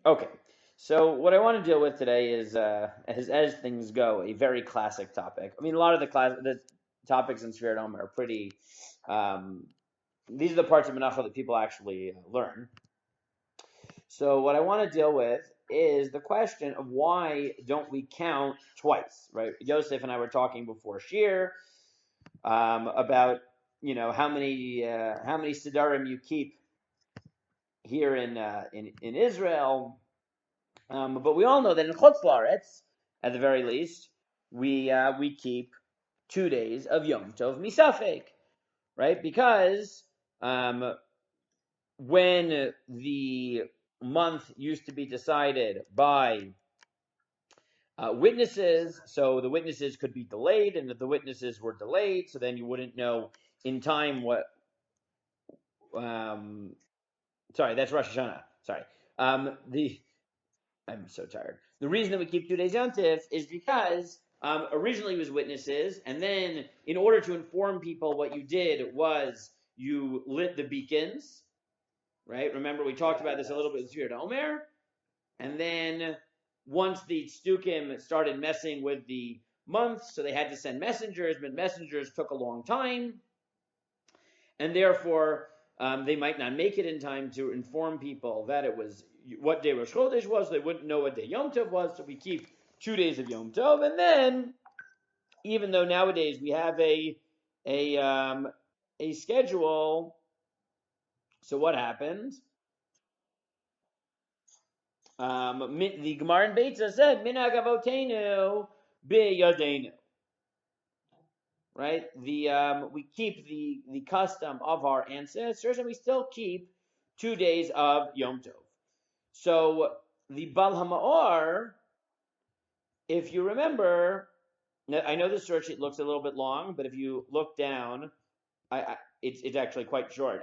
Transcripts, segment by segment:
Okay, so what I want to deal with today is, as things go, a very classic topic. I mean, a lot of the topics in Sefira OMER are pretty. Um, these are the parts of Menachah that people actually learn. So what I want to deal with is the question of why don't we count twice, right? Yosef and I were talking before Shir about how many sidarim you keep here in Israel. But we all know that in Chutz La'aretz, at the very least, we keep 2 days of Yom Tov Misafek, right? Because when the month used to be decided by witnesses, so the witnesses could be delayed, and if the witnesses were delayed, so then you wouldn't know in time what. Sorry, that's Rosh Hashanah. Sorry. I'm so tired. The reason that we keep 2 days Yontif is because originally it was witnesses, and then in order to inform people, what you did was you lit the beacons, right? Remember, we talked about this a little bit with Ziring Omer, and then once the Stukim started messing with the months, so they had to send messengers, but messengers took a long time, and therefore they might not make it in time to inform people that it was what day Rosh Chodesh was. They wouldn't know what day Yom Tov was, so we keep 2 days of Yom Tov, and then even though nowadays we have a schedule, so what happens? The Gemara in Beitza said, "Minhag avotenu biyadenu." Right? We keep the custom of our ancestors, and we still keep 2 days of Yom Tov. So the Bal HaMa'or, if you remember, I know the search sheet looks a little bit long, but if you look down, it's actually quite short.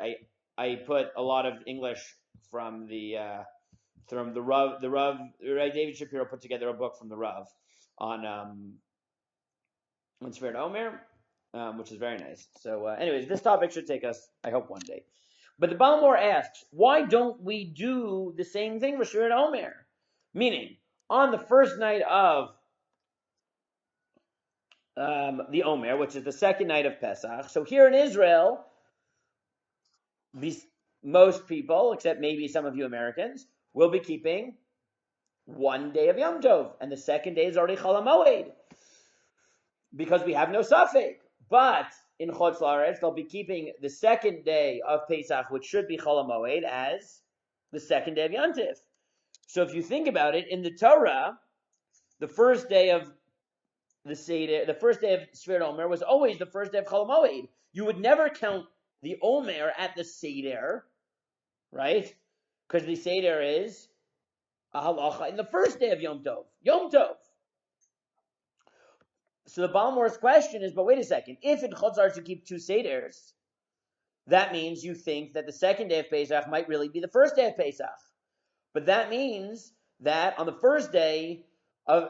I put a lot of English from the Rav. David Shapiro put together a book from the Rav on Sefira Omer, which is very nice. So, anyways, this topic should take us, I hope, one day. But the Balmor asks, why don't we do the same thing with Sefira Omer? Meaning, on the first night of the Omer, which is the second night of Pesach. So here in Israel, most people, except maybe some of you Americans, will be keeping 1 day of Yom Tov, and the second day is already Chol HaMoed, because we have no Safek. But in Chutz La'aretz, they'll be keeping the second day of Pesach, which should be Chol HaMoed, as the second day of Yontif. So if you think about it, in the Torah, the first day of the Seder, the first day of Sefira Omer was always the first day of Chol HaMoed. You would never count the Omer at the Seder, right? Because the Seder is a halacha in the first day of Yom Tov. Yom Tov. So the Balmor's question is, but wait a second. If in Chutz La'aretz you keep 2 Seders, that means you think that the second day of Pesach might really be the first day of Pesach. But that means that on the first day of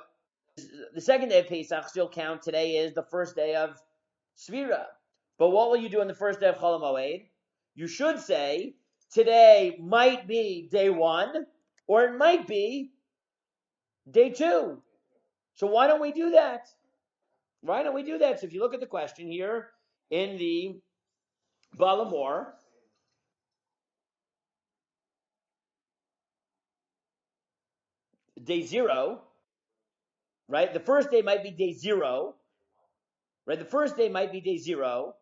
the second day of Pesach, still count today is the first day of Sefira. But what will you do on the first day of Chol HaMoed? You should say, today might be day 1, or it might be day 2. So why don't we do that? Why don't we do that? So if you look at the question here in the Balamor, day 0, right? The first day might be day 0, right? The first day might be day 0,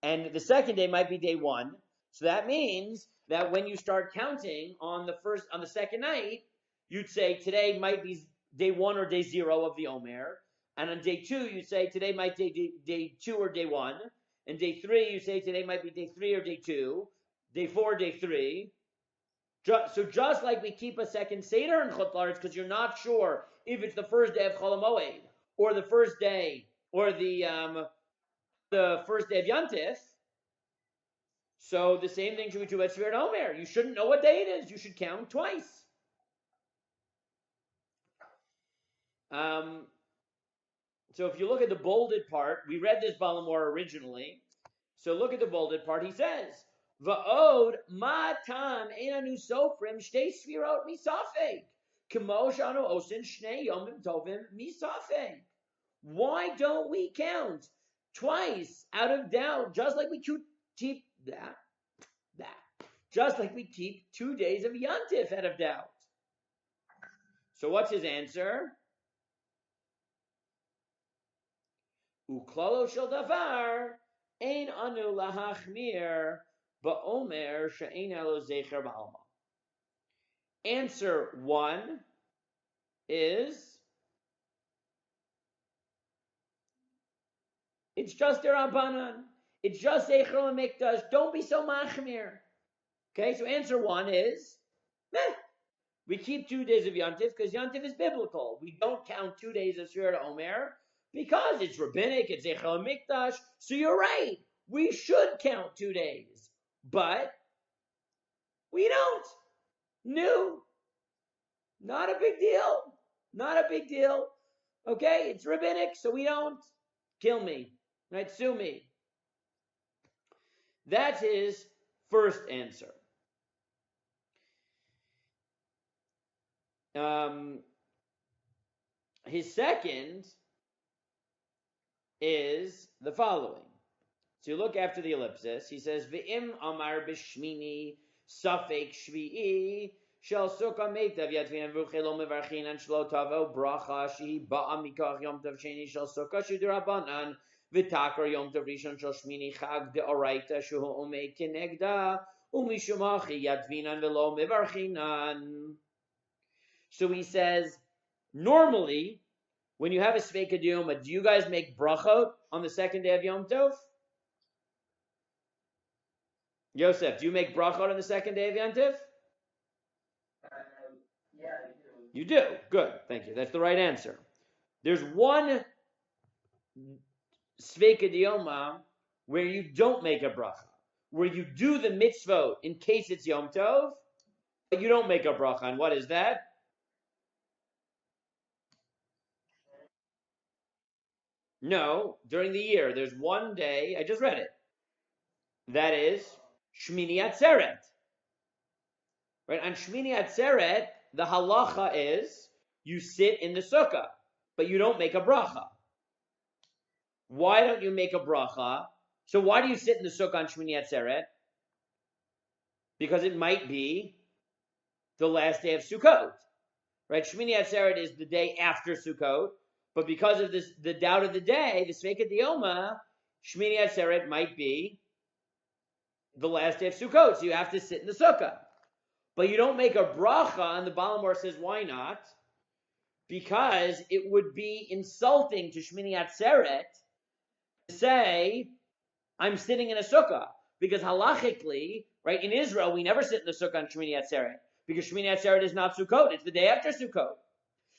and the second day might be day 1. So that means that when you start counting on the second night, you'd say today might be day 1 or day 0 of the Omer, and on day 2 you say today might be day 2 or day 1, and day 3 you say today might be day 3 or day 2, day 4 day 3. So just like we keep a second Seder in Chutz La'aretz because you're not sure if it's the first day of Chol HaMoed or the first day or the first day of Yontif. So the same thing should be true about Sefira Omer. You shouldn't know what day it is. You should count twice. So if you look at the bolded part, we read this Balamor originally. So look at the bolded part. He says, Va'od matam enanu sofrim shtei sfirot misafek. Kemo shanu osin shnei yomim tovim misafek. Why don't we count twice out of doubt, just like we keep just like we keep 2 days of Yantif out of doubt? So what's his answer? Uklalo shel davar ein anu lahachmir ba'omer she'ein elo zecher ba'alma. Answer 1 is it's just a Rabbanan. It's just Zecher Mikdash. Don't be so machmir. Okay, so answer 1 is meh. We keep 2 days of Yantif because Yantif is biblical. We don't count 2 days of Sefira Omer because it's rabbinic, it's Zecher Mikdash. So you're right. We should count 2 days. But we don't. No. Not a big deal. Not a big deal. Okay, it's rabbinic, so we don't. Kill me. Right? Sue me. That's his first answer. His second is the following. So you look after the ellipsis. He says, "V'im amar b'shmini safek shvi'i shel sukkah meitav yatvin v'uchei lo mevarchin an shlo tavo bracha shehi ba'a mikach yom tov sheni shel sukkah shedirabanan v'takar yom tov rishon shel shmini chag de'oraita shehu omei kenegda u'mishumachi yatvinan v'lo mevarchinan." So he says, normally, when you have a Sveika Diyoma, do you guys make brachot on the second day of Yom Tov? Yosef, do you make brachot on the second day of Yom Tov? Yeah, I do. You do. Good. Thank you. That's the right answer. There's one Sveika Diyoma where you don't make a bracha, where you do the mitzvot in case it's Yom Tov, but you don't make a bracha. And what is that? No, during the year, there's one day, I just read it, that is Shmini Atzeret. Right? On Shmini Atzeret, the halacha is you sit in the sukkah, but you don't make a bracha. Why don't you make a bracha? So why do you sit in the sukkah on Shmini Atzeret? Because it might be the last day of Sukkot. Right? Shmini Atzeret is the day after Sukkot, but because of this, the doubt of the day, the Sveika Dioma, Shmini Atzeret might be the last day of Sukkot, so you have to sit in the sukkah. But you don't make a bracha, and the Balamor says, why not? Because it would be insulting to Shmini Atzeret to say, I'm sitting in a sukkah. Because halachically, right, in Israel, we never sit in the sukkah on Shmini Atzeret. Because Shmini Atzeret is not Sukkot, it's the day after Sukkot.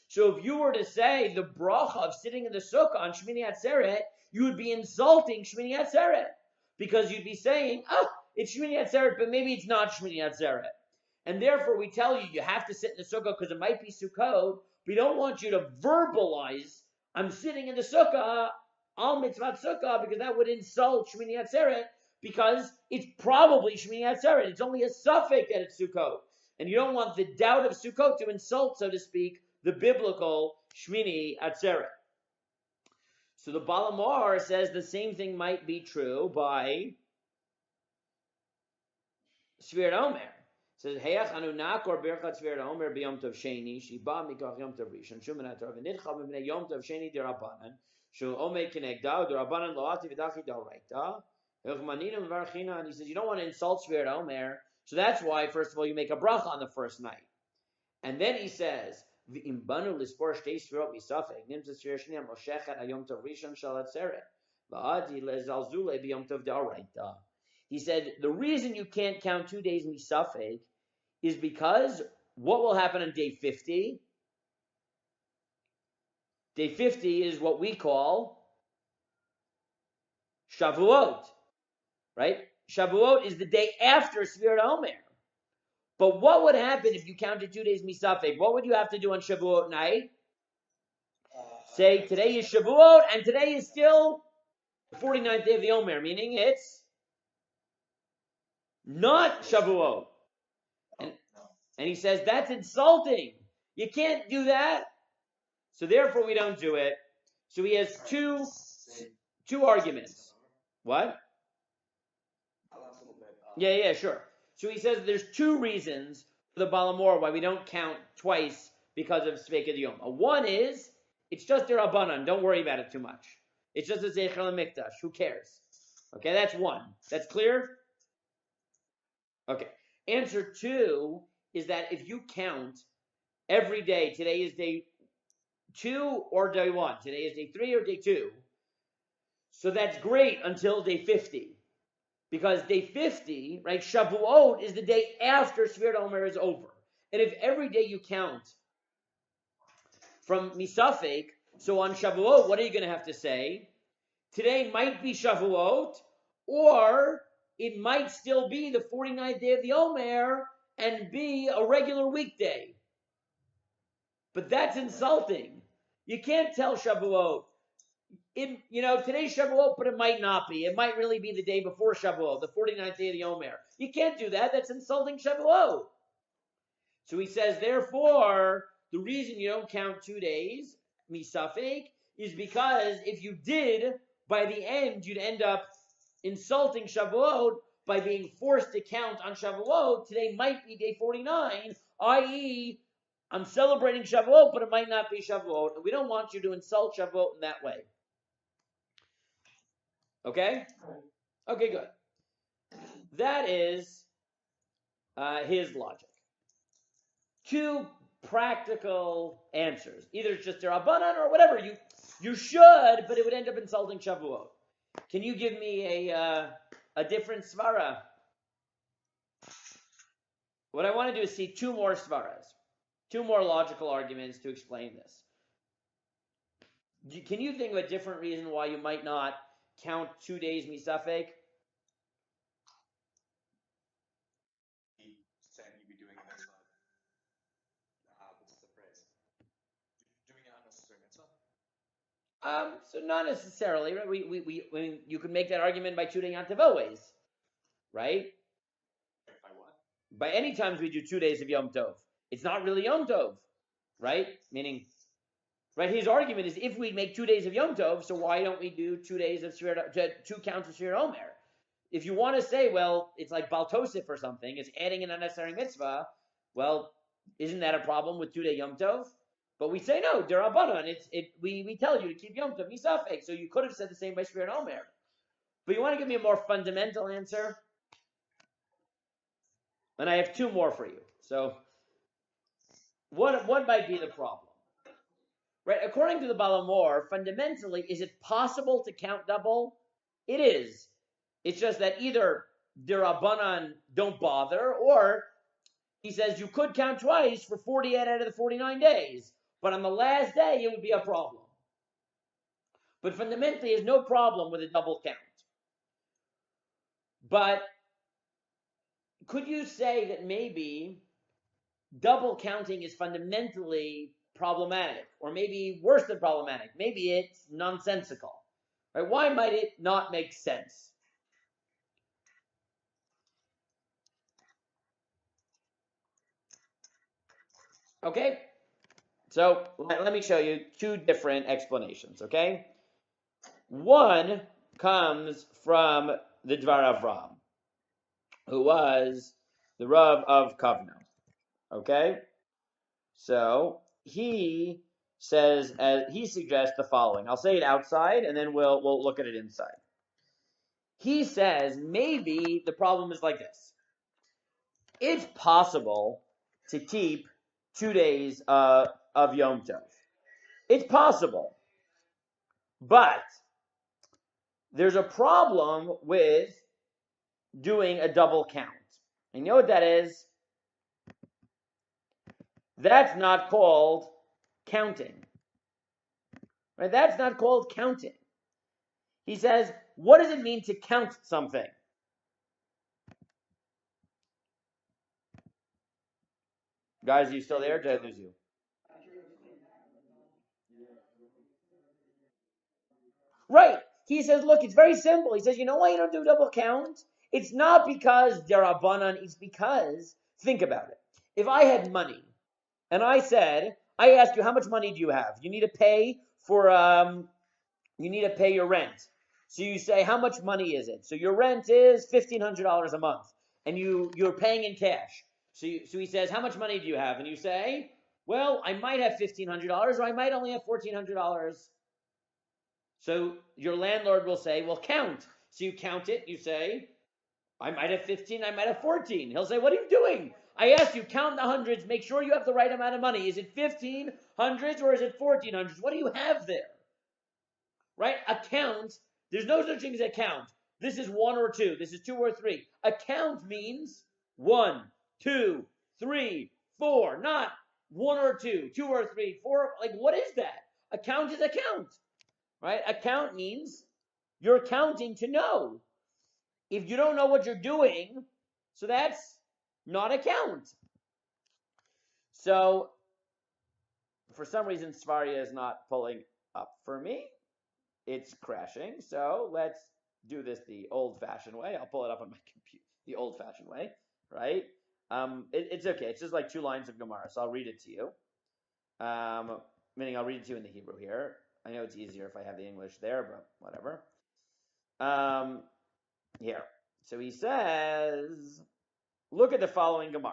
So if you were to say the bracha of sitting in the sukkah on Shmini Atzeret, you would be insulting Shmini Atzeret. Because you'd be saying, oh, it's Shmini Atzeret, but maybe it's not Shmini Atzeret. And therefore we tell you, you have to sit in the sukkah because it might be Sukkot. We don't want you to verbalize, I'm sitting in the sukkah, al mitzvah sukkah, because that would insult Shmini Atzeret, because it's probably Shmini Atzeret. It's only a suffix that it's Sukkot. And you don't want the doubt of Sukkot to insult, so to speak, the biblical Shmini Atzeret. So the Balamar says the same thing might be true by Sefira Omer. It says, Heyach anu nakor birchat Sefira Omer b'yom tov sheni, shiba mikach yom tov rishon, shuman ator, v'nidcha b'mnei yom tov sheni d'Rabbanan, shu omei kenegda, d'Rabbanan lo'ati v'dachi d'oraita, hechmaninu v'varchina, and he says, you don't want to insult Sefira Omer, so that's why, first of all, you make a bracha on the first night. And then he says, v'imbanu lispor shtei sfirot misafek, nimtzah sfira shnia moshechet hayom tov rishon shal atzeret, v'adi lezalzule b'yom tov d'oraita. He said, the reason you can't count 2 days misafek is because what will happen on day 50? Day 50 is what we call Shavuot, right? Shavuot is the day after Sefira Omer. But what would happen if you counted 2 days misafek? What would you have to do on Shavuot night? Say, today is Shavuot, and today is still the 49th day of the Omer, meaning it's not Shavuot. And he says, that's insulting. You can't do that. So therefore, we don't do it. So he has two arguments. What? Yeah, sure. So he says there's two reasons for the Balamor why we don't count twice because of Sveka Diyoma. One is, it's just a Rabbanan. Don't worry about it too much. It's just a Zeichel Mikdash. Who cares? Okay, that's one. That's clear? Okay. Answer two is that if you count every day, today is day 2 or day 1, today is day 3 or day 2, so that's great until day 50. Because day 50, right, Shavuot is the day after Sefira OMER is over. And if every day you count from Misafek, so on Shavuot, what are you going to have to say? Today might be Shavuot, or it might still be the 49th day of the Omer and be a regular weekday. But that's insulting. You can't tell Shavuot, today's Shavuot, but it might not be. It might really be the day before Shavuot, the 49th day of the Omer. You can't do that. That's insulting Shavuot. So he says, therefore, the reason you don't count 2 days, misafek, is because if you did, by the end, you'd end up insulting Shavuot by being forced to count on Shavuot. Today might be day 49, i.e., I'm celebrating Shavuot, but it might not be Shavuot. And we don't want you to insult Shavuot in that way. Okay? Okay, good. That is his logic. Two practical answers. Either it's just a Rabbanan or whatever. You should, but it would end up insulting Shavuot. Can you give me a different svara? What I want to do is see two more svaras. Two more logical arguments to explain this. Can you think of a different reason why you might not count 2 days misafek? Saying you'd be doing a mitzvah. What's the phrase? Doing an unnecessary mitzvah? So not necessarily. Right? We you could make that argument by 2 day Yom Tov always, right? By what? By any times we do 2 days of Yom Tov. It's not really Yom Tov, right? Meaning, right? His argument is if we make 2 days of Yom Tov, so why don't we do 2 days of 2 counts of Sefira OMER? If you want to say, well, it's like Baltosif or something, it's adding an unnecessary mitzvah, well, isn't that a problem with 2 day Yom Tov? But we say no, Derabanan. We tell you to keep Yom Tov misafek. So you could have said the same by Sefira OMER. But you want to give me a more fundamental answer? And I have 2 more for you. So what might be the problem? Right, according to the Balamor, fundamentally, is it possible to count double? It is. It's just that either Dirabanan don't bother, or he says you could count twice for 48 out of the 49 days, but on the last day it would be a problem. But fundamentally, there's no problem with a double count. But could you say that maybe double counting is fundamentally problematic, or maybe worse than problematic? Maybe it's nonsensical. Right? Why might it not make sense? Okay, so let me show you 2 different explanations. Okay, one comes from the Dvar Avram, who was the Rav of Kovno. Okay, so he says, he suggests the following. I'll say it outside, and then we'll look at it inside. He says maybe the problem is like this. It's possible to keep 2 days of Yom Tov. It's possible. But there's a problem with doing a double count. And you know what that is? That's not called counting. Right? That's not called counting. He says, what does it mean to count something? Guys, are you still there? Did I lose you? Right. He says, look, it's very simple. He says, you know why you don't do double count? It's not because derabanan, it's because, think about it. If I had money, and I asked you, how much money do you have? You need to pay your rent. So you say, how much money is it? So your rent is $1,500 a month, and you're paying in cash. So he says, how much money do you have? And you say, well, I might have $1,500, or I might only have $1,400. So your landlord will say, well, count. So you count it. You say, I might have 15, I might have 14. He'll say, what are you doing? I asked you, count the hundreds, make sure you have the right amount of money. Is it 1,500s or is it 1,400s? What do you have there? Right? A count, there's no such thing as a count. This is 1 or 2. This is 2 or 3. A count means 1, 2, 3, 4. Not 1 or 2, 2 or 3, 4. Like, what is that? A count is a count. Right? A count means you're counting to know. If you don't know what you're doing, so that's not a count. So, for some reason, Sefira is not pulling up for me. It's crashing. So, let's do this the old-fashioned way. I'll pull it up on my computer the old-fashioned way, right? It's okay. It's just like 2 lines of Gemara, so I'll read it to you. Meaning I'll read it to you in the Hebrew here. I know it's easier if I have the English there, but whatever. Here. So he says, look at the following Gemara.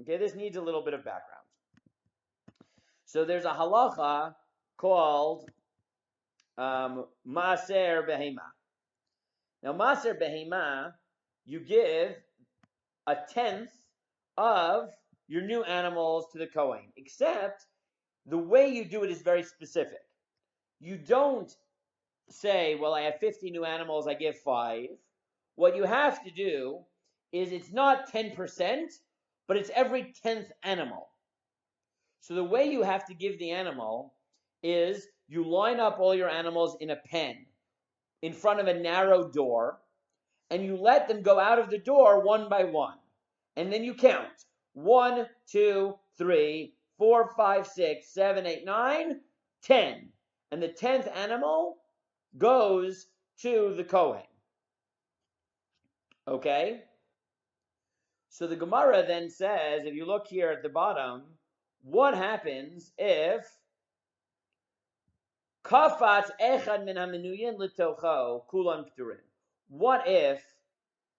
Okay, this needs a little bit of background. So there's a halacha called Maaser Behema. Now, Maaser Behema, you give a tenth of your new animals to the Kohen, except the way you do it is very specific. You don't say, well, I have 50 new animals, I give 5. What you have to do is it's not 10%, but it's every 10th animal. So the way you have to give the animal is you line up all your animals in a pen in front of a narrow door, and you let them go out of the door one by one. And then you count 1, 2, 3, 4, 5, 6, 7, 8, 9, 10. And the 10th animal goes to the Kohen. Okay? So the Gemara then says, if you look here at the bottom, what happens if Kafat echad min hamenuyin litocho kulam k'turin? What if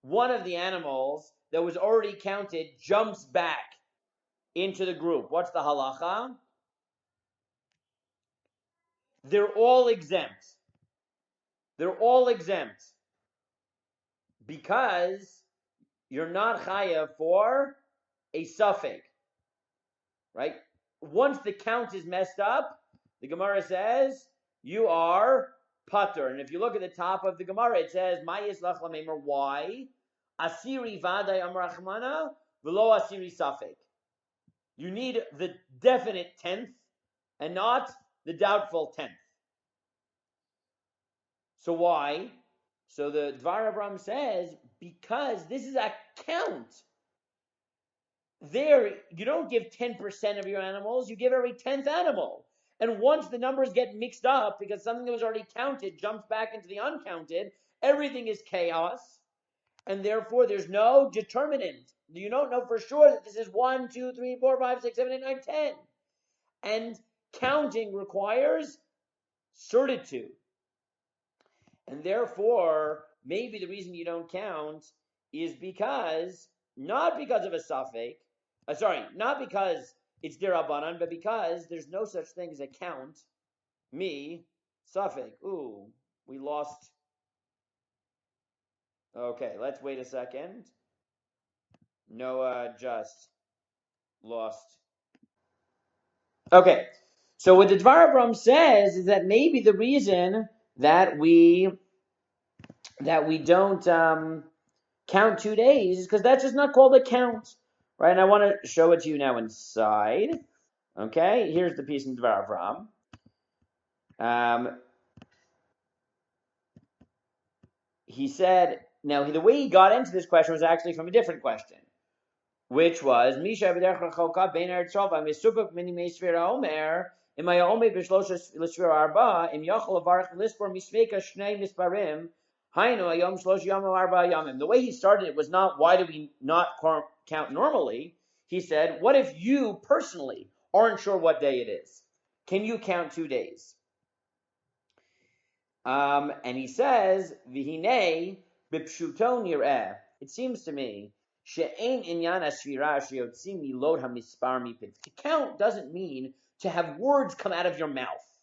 one of the animals that was already counted jumps back into the group? What's the halacha? They're all exempt. They're all exempt because you're not chayav for a suffix, right? Once the count is messed up, the Gemara says you are patur. And if you look at the top of the Gemara, it says Mayis lach lamemer. Why? Asiri vaday amrachmana v'lo asiri suffix. You need the definite 10th and not the doubtful 10th. So why? So the Dvar Avram says, because this is a count. There, you don't give 10% of your animals, you give every 10th animal. And once the numbers get mixed up, because something that was already counted jumps back into the uncounted, everything is chaos, and therefore there's no determinant. You don't know for sure that this is 1, 2, 3, 4, 5, 6, 7, 8, 9, 10. And counting requires certitude. And therefore, maybe the reason you don't count is because, not because of a suffix, not because it's derabanan, but because there's no such thing as a count, suffix. Ooh, we lost. Okay, let's wait a second. Noah just lost. Okay, so what the Dvar Abram says is that maybe the reason that we don't count 2 days is because that's just not called a count, right? And I want to show it to you now inside. Okay, here's the piece in Dvar Avram. He said, now the way he got into this question was actually from a different question, which was Misha b'derech rachokah bein eretz shova misupuk mini meisvira omer imaya omer b'shlosha l'shvira arba im yachol avarach lispor misveka shnei misparim The way he started it was not, why do we not count normally? He said, what if you personally aren't sure what day it is? Can you count 2 days? And he says, V'hinei b'pshuto nir'eh. It seems to me, she'ein inyan hashvira she'yotzi milod hamispar mipit. To count doesn't mean to have words come out of your mouth.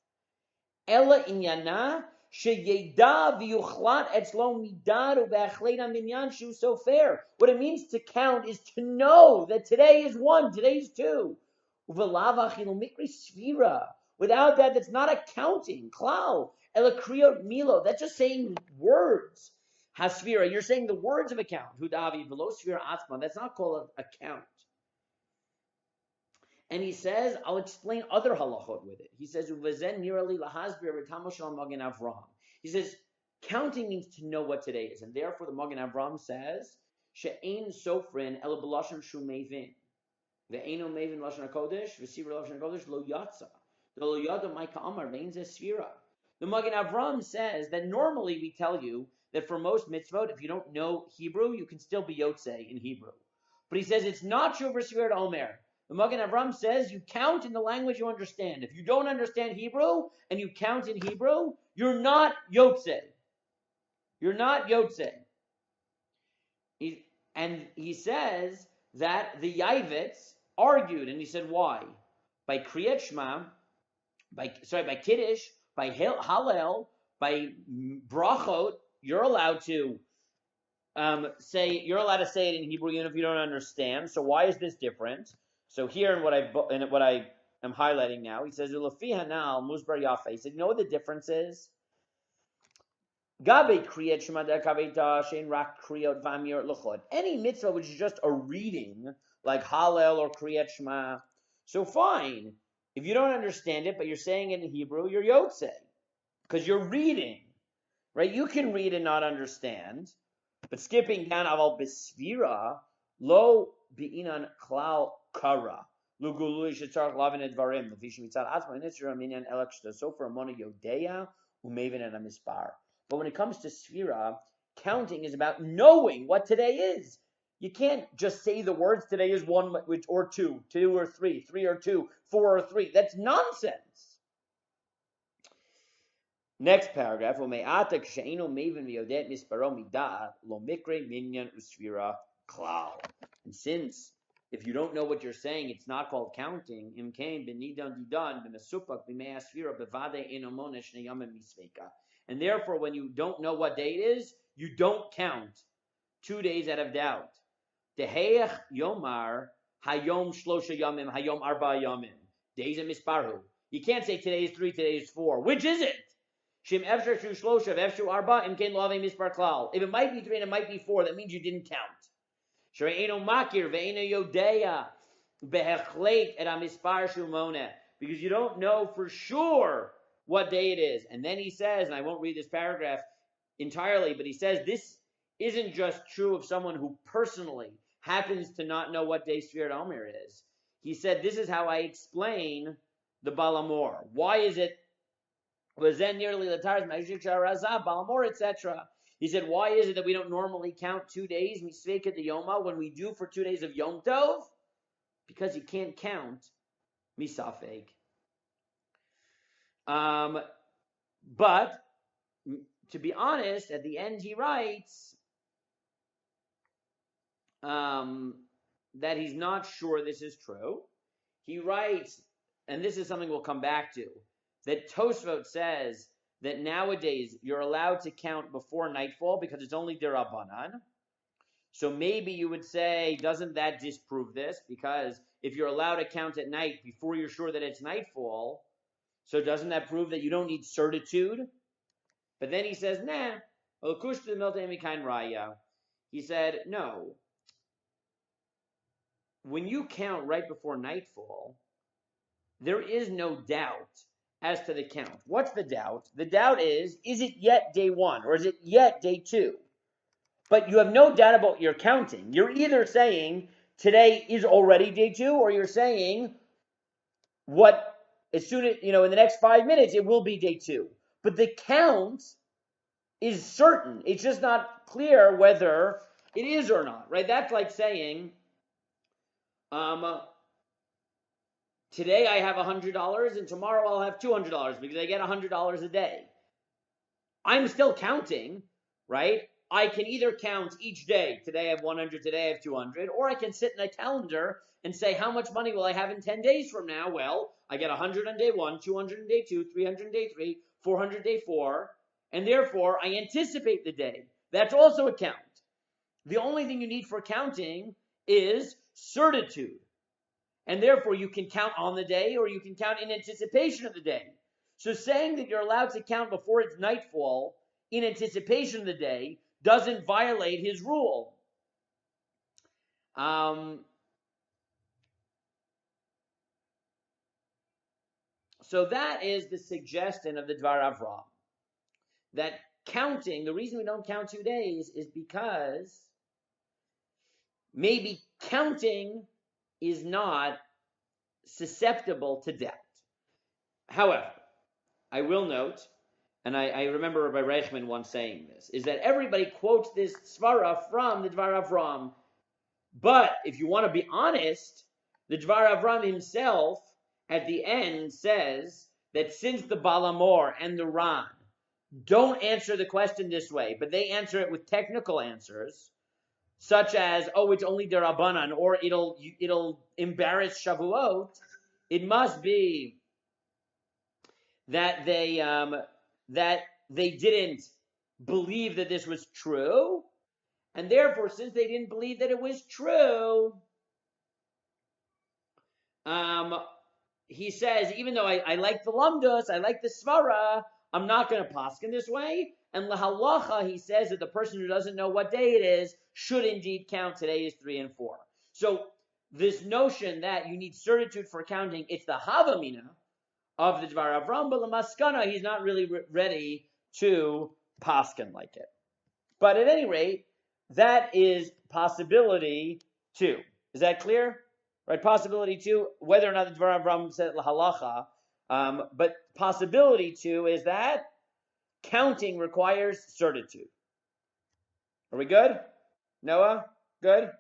Ella inyana sheyeda v'yuchlat etzlo midad u'be'achleid haminyan shu sofer. What it means to count is to know that today is 1, today is 2. U'v'lav achil mikri sfira. Without that, that's not a counting. Klal. Ela kriot milo. That's just saying words. Hasfira. You're saying the words of a count. Hudavi v'lo sfira atzma. That's not called a count. And he says, I'll explain other halachot with it. He says, Uvezen nirali lahasbir v'tamos shel Magen Avraham. He says, counting means to know what today is. And therefore, the Magen Avraham says, she'ein sofrin ela b'lashon shu mevin. Ve'eino mevin lashon hakodesh, v'sivir lashon hakodesh lo yatsa. Lo yada my ka'amar ve'in ze sfira. The Magen Avraham says that normally we tell you that for most mitzvot, if you don't know Hebrew, you can still be yotzei in Hebrew. But he says it's not true for Sefira OMER. The Magen Avraham says you count in the language you understand. If you don't understand Hebrew and you count in Hebrew, you're not yotzei. You're not yotzei. And he says that the Yavits argued, and he said why? By Kriyat Shema, by Kiddush, by Hallel, by Brachot, you're allowed to say it in Hebrew even if you don't understand. So why is this different? So here in what I am highlighting now, he says Ulafi Hanal Musbar Yafe. He said, you know what the difference is? Gabe kriyat shema dekaveta shein rak kriyot v'amir luchot. Any mitzvah which is just a reading, like Hallel or kriyat shema, so fine. If you don't understand it, but you're saying it in Hebrew, you're yotzei, because you're reading, right? You can read and not understand, but skipping down aval besvira lo bi'inan klal kara lugului shetzarach lavin edvarim lefish mitzad atzma nitzra minyan elak shtasofer amona yodeya umevin and amispar. But when it comes to Sefira, counting is about knowing what today is. You can't just say the words today is 1 or 2, 2 or 3, 3 or 2, 4 or 3. That's nonsense. Next paragraph. And since if you don't know what you're saying, it's not called counting. And therefore, when you don't know what day it is, you don't count 2 days out of doubt. Dehech yomar hayom shlosha yamim hayom arba yamim. Days of misparhu. You can't say today is 3, today is 4. Which is it? Shim efshar shu shlosha v'efshu arba imkein lo avei mispar klal. If it might be 3 and it might be 4, that means you didn't count. Shere'eno makir ve'eno yodeya behechleit et hamispar shu moneh. Because you don't know for sure what day it is. And then he says, and I won't read this paragraph entirely, but he says this isn't just true of someone who personally happens to not know what day Sefira OMER is. He said, this is how I explain the Balamor. Why is it Balamor, etc.? He said, why is it that we don't normally count 2 days, Misveka de Yoma, when we do for 2 days of Yom Tov? Because you can't count Misafeg. But to be honest, at the end he writes that he's not sure this is true. He writes, and this is something we'll come back to, that Tosfot says that nowadays you're allowed to count before nightfall because it's only derabanan. So maybe you would say, doesn't that disprove this? Because if you're allowed to count at night before you're sure that it's nightfall, so doesn't that prove that you don't need certitude? But then he says, nah. He said, no. When you count right before nightfall, there is no doubt as to the count. What's the doubt? The doubt is it yet day 1 or is it yet day 2? But you have no doubt about your counting. You're either saying today is already day 2 or you're saying as soon as, in the next 5 minutes, it will be day 2. But the count is certain. It's just not clear whether it is or not, right? That's like saying, today I have $100 and tomorrow I'll have $200 because I get $100 a day. I'm still counting, right? I can either count each day. Today I have 100, today I have 200, or I can sit in a calendar and say, how much money will I have in 10 days from now? Well, I get 100 on day 1, 200 on day 2, 300 on day 3, 400 day 4, and therefore I anticipate the day. That's also a count. The only thing you need for counting is certitude. And therefore you can count on the day or you can count in anticipation of the day. So saying that you're allowed to count before it's nightfall in anticipation of the day doesn't violate his rule. So that is the suggestion of the Dvar Avram. That counting, the reason we don't count 2 days is because maybe counting is not susceptible to doubt. However, I will note, and I remember Rabbi Reichman once saying this, is that everybody quotes this svara from the Dvar Avram. But if you want to be honest, the Dvar Avram himself at the end says that since the Balamor and the Ran don't answer the question this way, but they answer it with technical answers, such as, oh, it's only derabanan, or it'll embarrass Shavuot, it must be that they didn't believe that this was true, and therefore, since they didn't believe that it was true, he says, even though I like the lamdos, I like the svara, I'm not going to paskin this way. And lahalacha, he says that the person who doesn't know what day it is should indeed count. Today is 3 and 4. So this notion that you need certitude for counting, it's the havamina of the Dvar Avram, but the maskana, he's not really ready to paskin like it. But at any rate, that is possibility 2. Is that clear? Right, possibility 2, whether or not the Dvar Avram said halacha, but possibility 2 is that counting requires certitude. Are we good? Noah, good?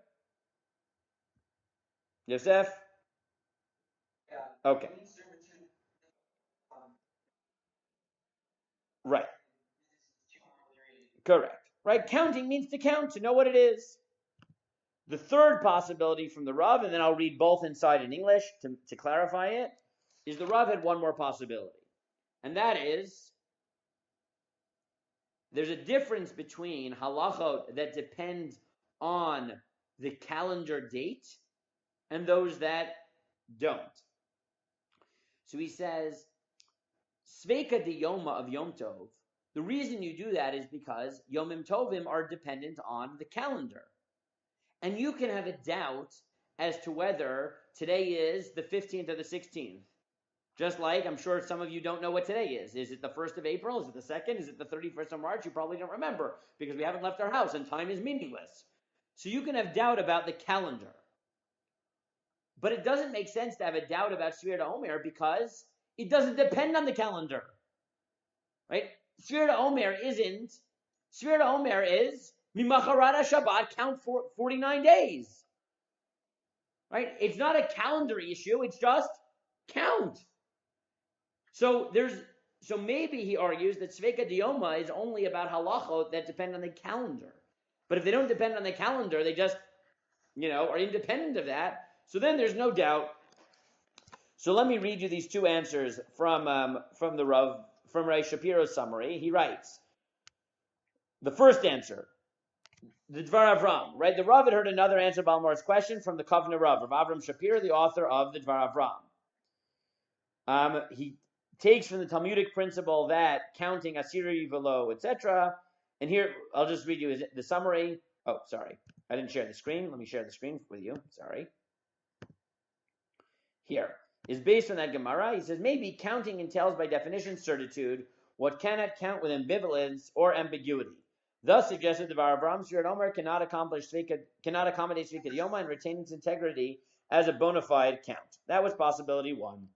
Yosef? Yeah. Okay. Right. Correct. Right, counting means to count, to know what it is. The third possibility from the Rav, and then I'll read both inside in English to clarify it, is the Rav had one more possibility. And that is, there's a difference between halachot that depend on the calendar date and those that don't. So he says, Sveika de Yoma of Yom Tov, the reason you do that is because Yomim Tovim are dependent on the calendar. And you can have a doubt as to whether today is the 15th or the 16th. Just like I'm sure some of you don't know what today is. Is it the 1st of April? Is it the 2nd? Is it the 31st of March? You probably don't remember because we haven't left our house and time is meaningless. So you can have doubt about the calendar. But it doesn't make sense to have a doubt about Sefira OMER because it doesn't depend on the calendar. Right? Sefira OMER isn't. Sefira OMER is Mimacharata Shabbat, count for 49 days. Right? It's not a calendar issue, it's just count. So maybe he argues that Sveika Dioma is only about halachot that depend on the calendar. But if they don't depend on the calendar, they just, are independent of that. So then there's no doubt. So let me read you these two answers from the Rav, from Ray Shapiro's summary. He writes, the first answer, the Dvar Avram, right? The Rav had heard another answer to Balmor's question from the Kovna Rav Avram Shapiro, the author of the Dvar Avram. He takes from the Talmudic principle that counting asiri velo, etc. And here, I'll just read you the summary. Oh, sorry. I didn't share the screen. Let me share the screen with you. Sorry. Here is based on that Gemara. He says, maybe counting entails by definition certitude what cannot count with ambivalence or ambiguity. Thus suggested the Dvar Avram, Sefira OMER cannot accommodate Sveika Yoma and retain its integrity as a bona fide count. That was possibility 1.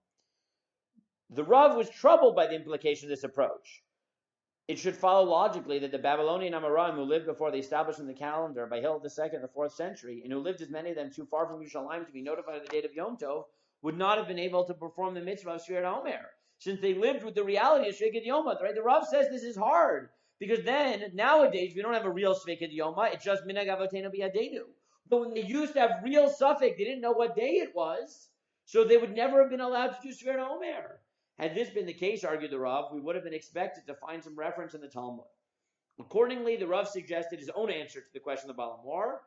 The Rav was troubled by the implication of this approach. it should follow logically that the Babylonian Amoraim who lived before the establishment of the calendar by Hill II in the 4th century, and who lived as many of them too far from Yerushalayim to be notified of the date of Yom Tov, would not have been able to perform the mitzvah of Sefira Omer, since they lived with the reality of Shvekad Yoma. Right? The Rav says this is hard, because then, nowadays, we don't have a real Shvekad Yoma, it's just Minhag Avotenu B'Yadeinu. But when they used to have real suffix, they didn't know what day it was, so they would never have been allowed to do Sefira Omer. Had this been the case, argued the Rav, we would have been expected to find some reference in the Talmud. Accordingly, the Rav suggested his own answer to the question of Baal HaMeor,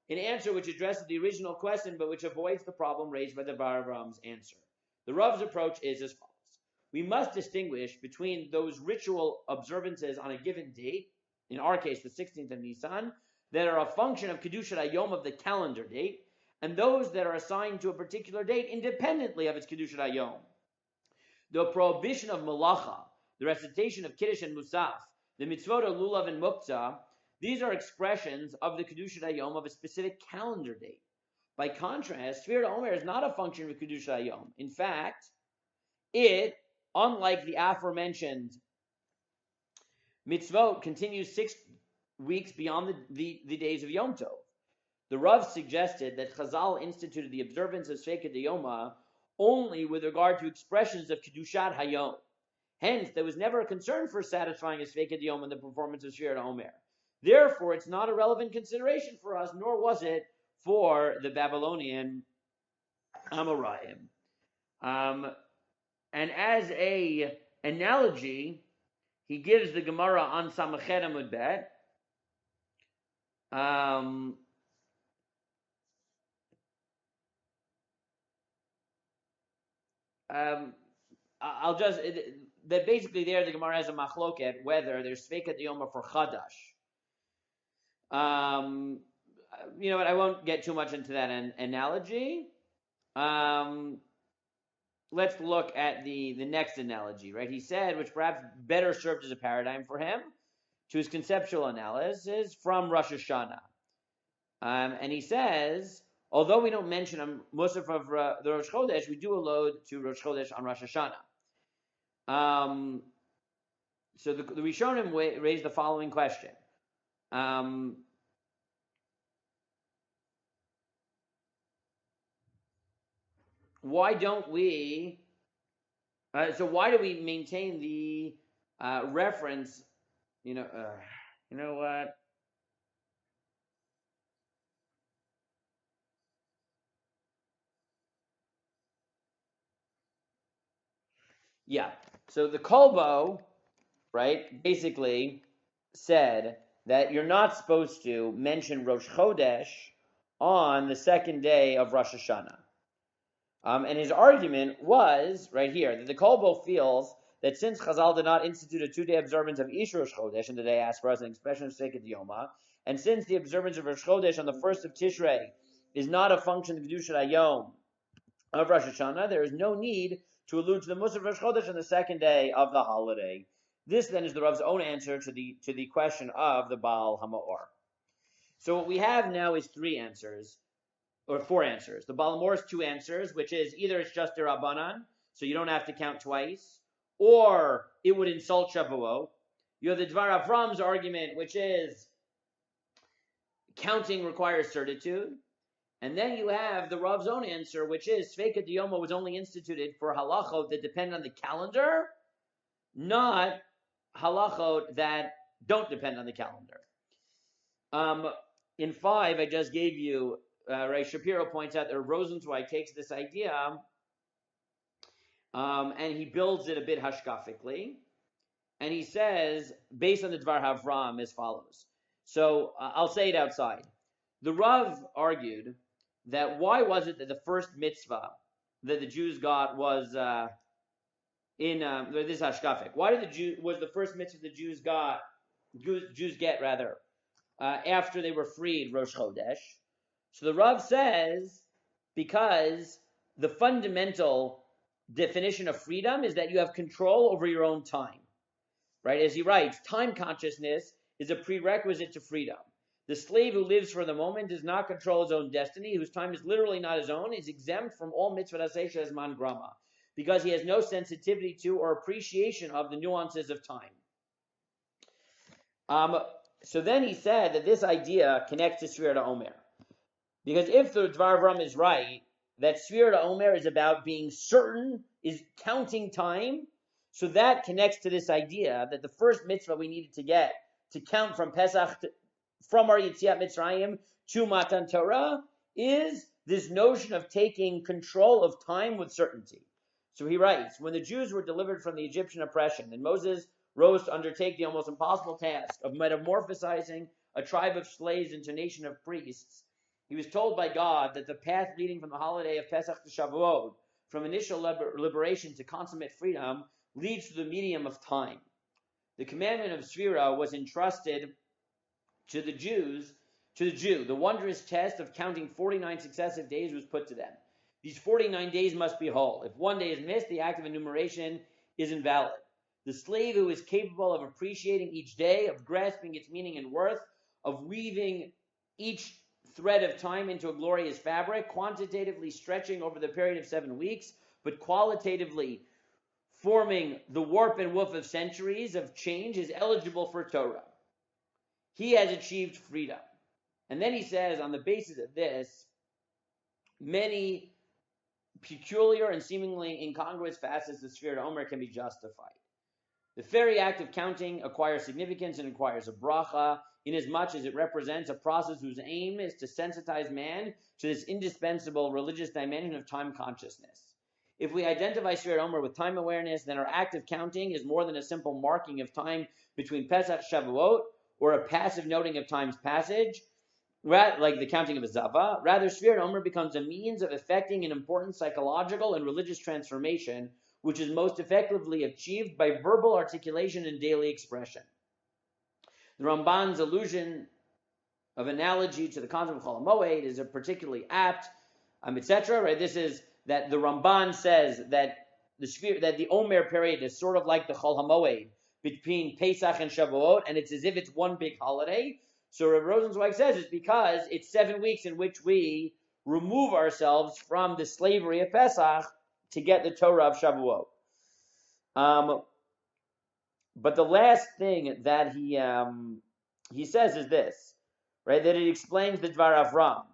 an answer which addresses the original question but which avoids the problem raised by the Bar Avram's answer. The Rav's approach is as follows. We must distinguish between those ritual observances on a given date, in our case the 16th of Nisan, that are a function of Kedushat Hayom of the calendar date, and those that are assigned to a particular date independently of its Kedushat Hayom. The prohibition of Malacha, the recitation of Kiddush and Musaf, the mitzvot of Lulav and Muktzah, these are expressions of the Kedushat Hayom of a specific calendar date. By contrast, Sefira Omer is not a function of Kedushat Hayom. In fact, it, unlike the aforementioned mitzvot, continues 6 weeks beyond the days of Yom Tov. The Rav suggested that Chazal instituted the observance of Shvekad Yoma only with regard to expressions of Kedushat Hayom. Hence, there was never a concern for satisfying a Shvekad Yoma in the performance of Sefira Omer. Therefore, it's not a relevant consideration for us, nor was it for the Babylonian Amoraim. And as a analogy, he gives the Gemara on Samachet Amud Bet. I'll just that basically there the Gemara has a machloket whether there's Sveikat Yoma for Chadash. You know what? I won't get too much into that analogy. Let's look at the next analogy, right? He said, which perhaps better served as a paradigm for him, to his conceptual analysis from Rosh Hashanah. And he says, although we don't mention a Musaf of the Rosh Chodesh, we do allude to Rosh Chodesh on Rosh Hashanah. So the Rishonim raised the following question. Why don't we? So why do we maintain the reference? You know what? Yeah. So the Kolbo, right, basically said that you're not supposed to mention Rosh Chodesh on the second day of Rosh Hashanah. And his argument was, right here, that the Kolbo feels that since Chazal did not institute a 2-day observance of Ish Rosh Chodesh, and the day asked for as an expression of Seikat Yoma, and since the observance of Rosh Chodesh on the 1st of Tishrei is not a function of Kedushat Hayom of Rosh Hashanah, there is no need to allude to the Musaf Rosh Chodesh on the second day of the holiday. This then is the Rav's own answer to the question of the Baal HaMeor. So what we have now is 3 answers, or 4 answers. The Baal HaMeor's 2 answers, which is either it's just Derabanan, so you don't have to count twice, or it would insult Shavuot. You have the Dvar Avram's argument, which is counting requires certitude. And then you have the Rav's own answer, which is Sveikat Yoma was only instituted for halachot that depend on the calendar, not halachot that don't depend on the calendar. In 5, I just gave you, Ray Shapiro points out that Rosenzweig takes this idea and he builds it a bit hashkafically. And he says, based on the Dvar Havram, as follows. So I'll say it outside. The Rav argued that why was it that the first mitzvah that the Jews got was this is hashkafic. Why was the first mitzvah the Jews get after they were freed Rosh Chodesh? So the Rav says because the fundamental definition of freedom is that you have control over your own time, right? As he writes, time consciousness is a prerequisite to freedom. The slave who lives for the moment does not control his own destiny, whose time is literally not his own, is exempt from all mitzvah aseh as man grama, because he has no sensitivity to or appreciation of the nuances of time. So then he said that this idea connects to Sefira Omer. Because if the Dvar Avram is right, that Sefira Omer is about being certain, is counting time, so that connects to this idea that the first mitzvah we needed to get to count from Pesach, from our Yetziat Mitzrayim to Matan Torah, is this notion of taking control of time with certainty. So he writes, when the Jews were delivered from the Egyptian oppression, and Moses rose to undertake the almost impossible task of metamorphosizing a tribe of slaves into a nation of priests, he was told by God that the path leading from the holiday of Pesach to Shavuot, from initial liberation to consummate freedom, leads through the medium of time. The commandment of Sefira was entrusted to the Jew. The wondrous test of counting 49 successive days was put to them. These 49 days must be whole. If one day is missed, the act of enumeration is invalid. The slave who is capable of appreciating each day, of grasping its meaning and worth, of weaving each thread of time into a glorious fabric, quantitatively stretching over the period of 7 weeks, but qualitatively forming the warp and woof of centuries of change, is eligible for Torah. He has achieved freedom. And then he says, on the basis of this, many peculiar and seemingly incongruous facets of Sefira Omer can be justified. The very act of counting acquires significance and requires a bracha, inasmuch as it represents a process whose aim is to sensitize man to this indispensable religious dimension of time consciousness. If we identify Sefira Omer with time awareness, then our act of counting is more than a simple marking of time between Pesach Shavuot, or a passive noting of time's passage, like the counting of a zava. Rather, Sefira Omer becomes a means of effecting an important psychological and religious transformation, which is most effectively achieved by verbal articulation and daily expression. The Ramban's allusion of analogy to the concept of Chol HaMoed is a particularly apt, etc. Right? This is that the Ramban says that the Omer period is sort of like the Chol HaMoed between Pesach and Shavuot, and it's as if it's one big holiday. So Rav Rosenzweig says it's because it's 7 weeks in which we remove ourselves from the slavery of Pesach to get the Torah of Shavuot. But the last thing that he says is this, right? That it explains the Dvar Avram.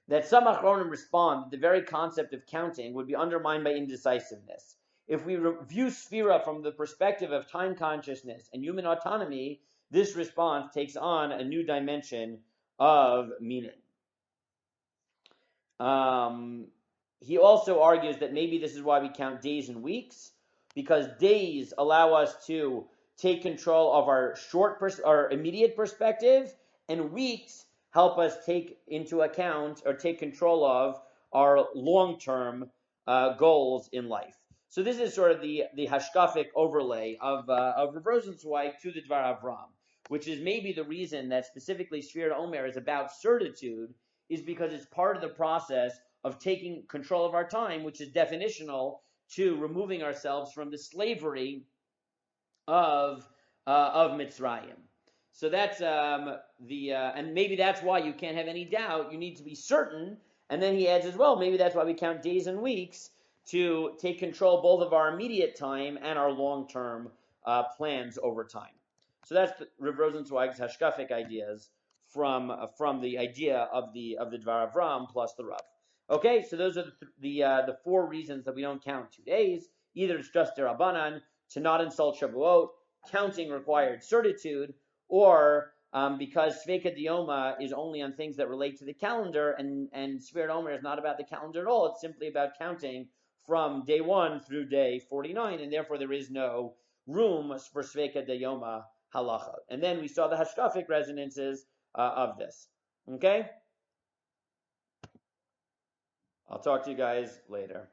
That some Achronim respond that the very concept of counting would be undermined by indecisiveness. If we view Sefira from the perspective of time consciousness and human autonomy, this response takes on a new dimension of meaning. He also argues that maybe this is why we count days and weeks, because days allow us to take control of our our immediate perspective, and weeks help us take into account or take control of our long-term goals in life. So this is sort of the hashkafic overlay of Rav Rosenzweig to the Dvar Avram, which is maybe the reason that specifically Sefira Omer is about certitude, is because it's part of the process of taking control of our time, which is definitional to removing ourselves from the slavery of Mitzrayim. So that's and maybe that's why you can't have any doubt. You need to be certain. And then he adds as well, maybe that's why we count days and weeks, to take control both of our immediate time and our long-term plans over time. So that's Rav Rosenzweig's hashkafic ideas from the idea of the Dvar Avram plus the Rav. Okay, so those are the 4 reasons that we don't count 2 days. Either it's just derabanan, to not insult Shavuot, counting required certitude, or because Sveika Dioma is only on things that relate to the calendar, and Sefira Omer is not about the calendar at all. It's simply about counting from day 1 through day 49, and therefore there is no room for Sveika Dioma halacha. And then we saw the hashkafic resonances of this. Okay? I'll talk to you guys later.